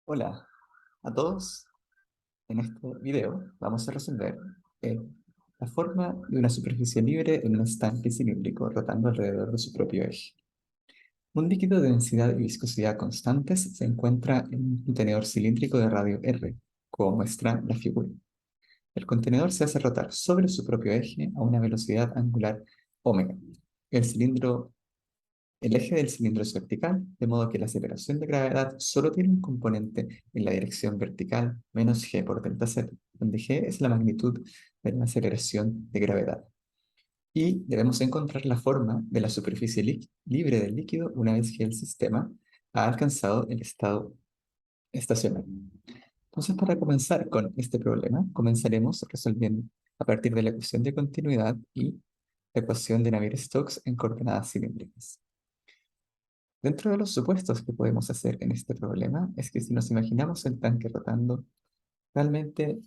Hola a todos. En este video vamos a resolver eh, la forma de una superficie libre en un estanque cilíndrico rotando alrededor de su propio eje. Un líquido de densidad y viscosidad constantes se encuentra en un contenedor cilíndrico de radio R, como muestra la figura. El contenedor se hace rotar sobre su propio eje a una velocidad angular omega. El cilindro El eje del cilindro es vertical, de modo que la aceleración de gravedad solo tiene un componente en la dirección vertical menos g por delta z, donde g es la magnitud de la aceleración de gravedad. Y debemos encontrar la forma de la superficie libre del líquido una vez que el sistema ha alcanzado el estado estacionario. Entonces, para comenzar con este problema, comenzaremos resolviendo a partir de la ecuación de continuidad y la ecuación de Navier-Stokes en coordenadas cilíndricas. Dentro de los supuestos que podemos hacer en este problema es que si nos imaginamos el tanque rotando, realmente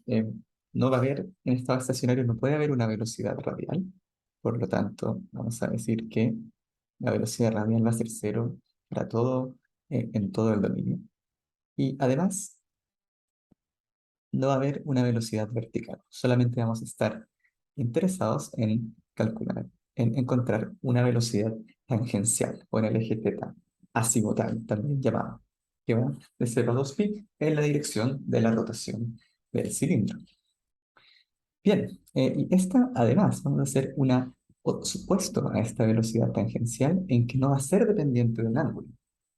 no va a haber, en estado estacionario no puede haber una velocidad radial. Por lo tanto, vamos a decir que la velocidad radial va a ser cero para todo, en todo el dominio. Y además, no va a haber una velocidad vertical. Solamente vamos a estar interesados en calcular, en encontrar una velocidad tangencial o en el eje teta azimutal, también llamado, que va de 0 a 2π en la dirección de la rotación del cilindro. Bien, y esta además vamos a hacer un supuesto a esta velocidad tangencial en que no va a ser dependiente del ángulo.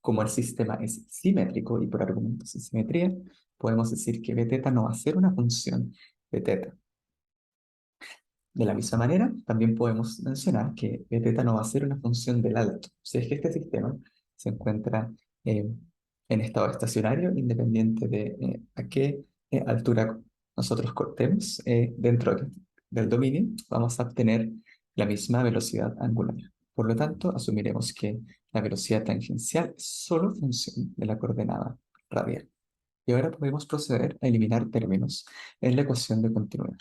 Como el sistema es simétrico y por argumentos de simetría, podemos decir que b no va a ser una función de teta. De la misma manera, también podemos mencionar que b no va a ser una función del alto. Si es que este sistema se encuentra en estado estacionario, independiente de a qué altura nosotros cortemos del dominio, vamos a obtener la misma velocidad angular. Por lo tanto, asumiremos que la velocidad tangencial es solo función de la coordenada radial. Y ahora podemos proceder a eliminar términos en la ecuación de continuidad.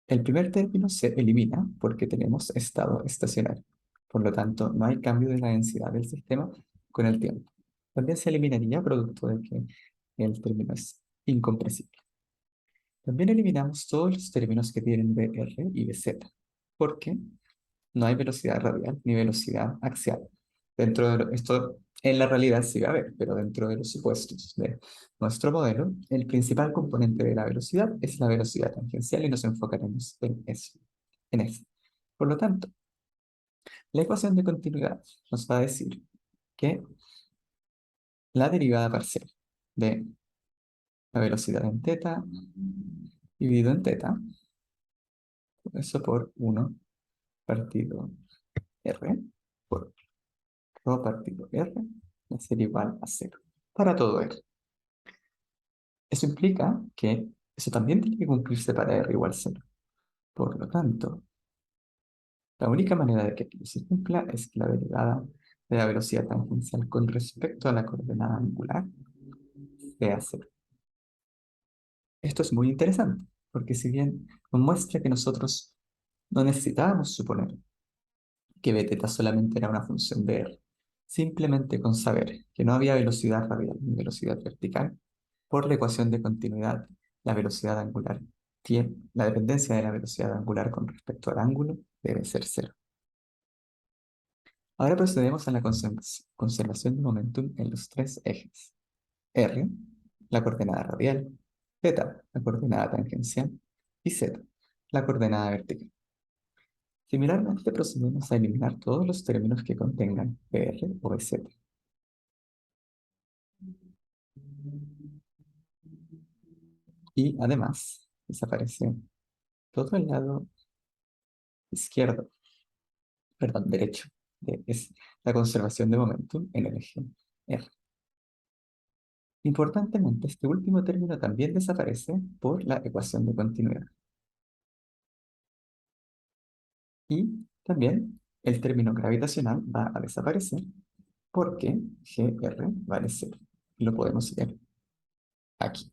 El primer término se elimina porque tenemos estado estacionario. Por lo tanto, no hay cambio de la densidad del sistema con el tiempo. También se eliminaría producto de que el término es incompresible. También eliminamos todos los términos que tienen Vr y Vz, porque no hay velocidad radial ni velocidad axial. Esto en la realidad sí va a haber, pero dentro de los supuestos de nuestro modelo, el principal componente de la velocidad es la velocidad tangencial y nos enfocaremos en eso, en eso. Por lo tanto, la ecuación de continuidad nos va a decir que la derivada parcial de la velocidad en teta dividido en teta, eso por 1 partido r, por rho partido r, va a ser igual a 0 para todo r. Eso implica que eso también tiene que cumplirse para r igual a 0. Por lo tanto, la única manera de que aquello se cumpla es que la derivada de la velocidad tangencial con respecto a la coordenada angular sea 0. Esto es muy interesante, porque si bien nos muestra que nosotros no necesitábamos suponer que beta solamente era una función de r, simplemente con saber que no había velocidad radial ni velocidad vertical, por la ecuación de continuidad, la velocidad angular la dependencia de la velocidad angular con respecto al ángulo debe ser cero. Ahora procedemos a la conservación de momentum en los tres ejes. R, la coordenada radial, θ, la coordenada tangencial, y z, la coordenada vertical. Similarmente, procedemos a eliminar todos los términos que contengan PR o BZ. Y además, desaparece todo el lado izquierdo, perdón, derecho, es la conservación de momentum en el eje R. Importantemente, este último término también desaparece por la ecuación de continuidad. Y también el término gravitacional va a desaparecer porque GR vale 0. Lo podemos ver aquí.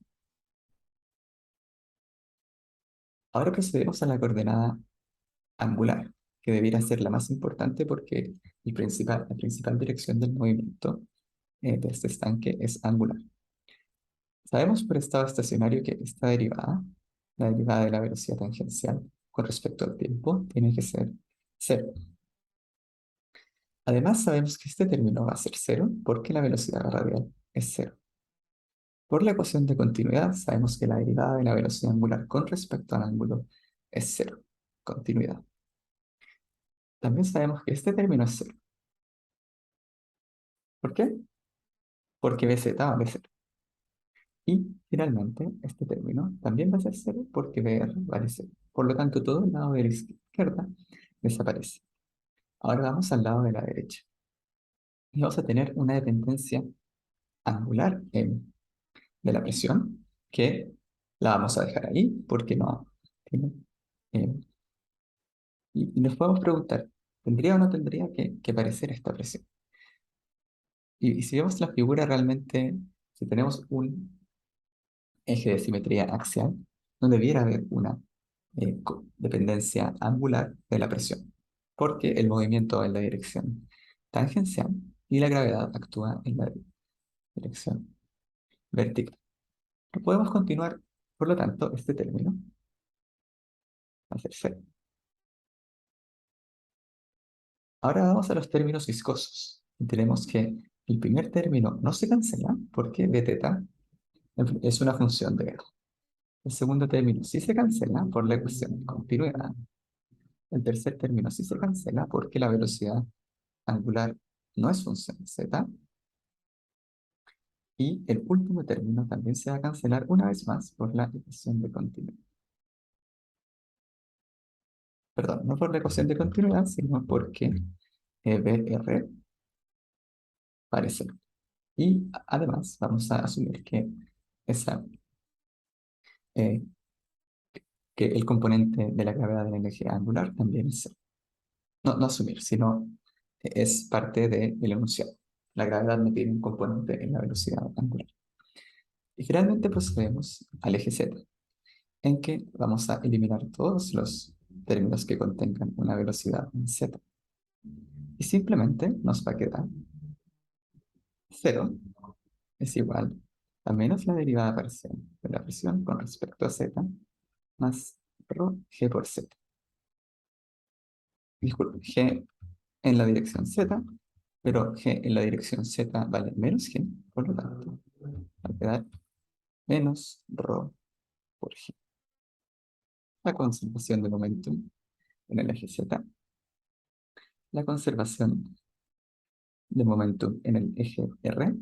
Ahora procedemos a la coordenada angular, que debiera ser la más importante porque la principal dirección del movimiento de este estanque es angular. Sabemos por estado estacionario que esta derivada, la derivada de la velocidad tangencial con respecto al tiempo, tiene que ser cero. Además, sabemos que este término va a ser cero porque la velocidad radial es cero. Por la ecuación de continuidad, sabemos que la derivada de la velocidad angular con respecto al ángulo es cero. Continuidad. También sabemos que este término es cero. ¿Por qué? Porque bz vale cero. Y finalmente, este término también va a ser cero porque br vale cero. Por lo tanto, todo el lado de la izquierda desaparece. Ahora vamos al lado de la derecha. Y vamos a tener una dependencia angular de la presión que la vamos a dejar ahí porque no tiene. eh, y nos podemos preguntar, ¿tendría o no tendría que aparecer esta presión? Y si vemos la figura realmente, si tenemos un eje de simetría axial, no debiera haber una dependencia angular de la presión, porque el movimiento va en la dirección tangencial y la gravedad actúa en la dirección vertical. Podemos continuar, por lo tanto, este término va a ser cero. Ahora vamos a los términos viscosos. Y tenemos que el primer término no se cancela porque b teta es una función de R. El segundo término sí se cancela por la ecuación de continuidad. El tercer término sí se cancela porque la velocidad angular no es función de z. Y el último término también se va a cancelar una vez más por la ecuación de continuidad. Perdón, no por la ecuación de continuidad, sino porque BR parece. Y además vamos a asumir esa, eh, que el componente de la gravedad de la energía angular también es cero. No, no asumir, sino es parte del enunciado. La gravedad no tiene un componente en la velocidad angular. Y finalmente procedemos al eje z, en que vamos a eliminar todos los términos que contengan una velocidad en z. Y simplemente nos va a quedar 0 es igual a menos la derivada parcial de la presión con respecto a z más rho g por z. Disculpe, g en la dirección z, pero g en la dirección z vale menos g, por lo tanto, va a quedar menos rho por g. La conservación de momentum en el eje z, la conservación de momentum en el eje r,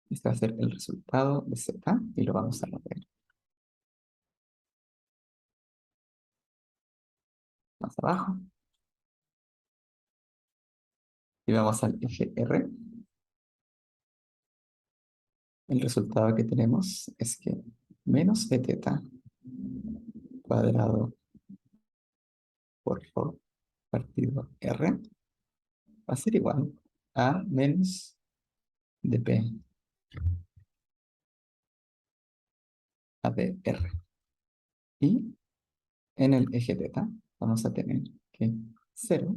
este va a ser el resultado de z y lo vamos a ver más abajo. Y vamos al eje r. El resultado que tenemos es que menos b teta cuadrado por rho partido r va a ser igual a menos dp a dr. Y en el eje teta vamos a tener que 0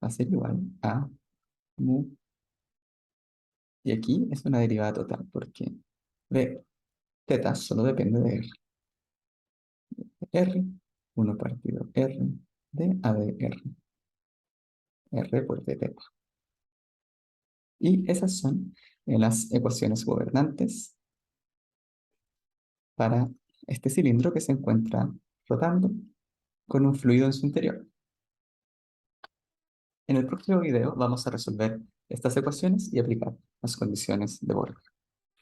va a ser igual a mu. Y aquí es una derivada total porque de teta solo depende de r. R, 1 partido r de a de r. R por d teta. Y esas son las ecuaciones gobernantes para este cilindro que se encuentra flotando con un fluido en su interior. En el próximo video vamos a resolver estas ecuaciones y aplicar las condiciones de Borg.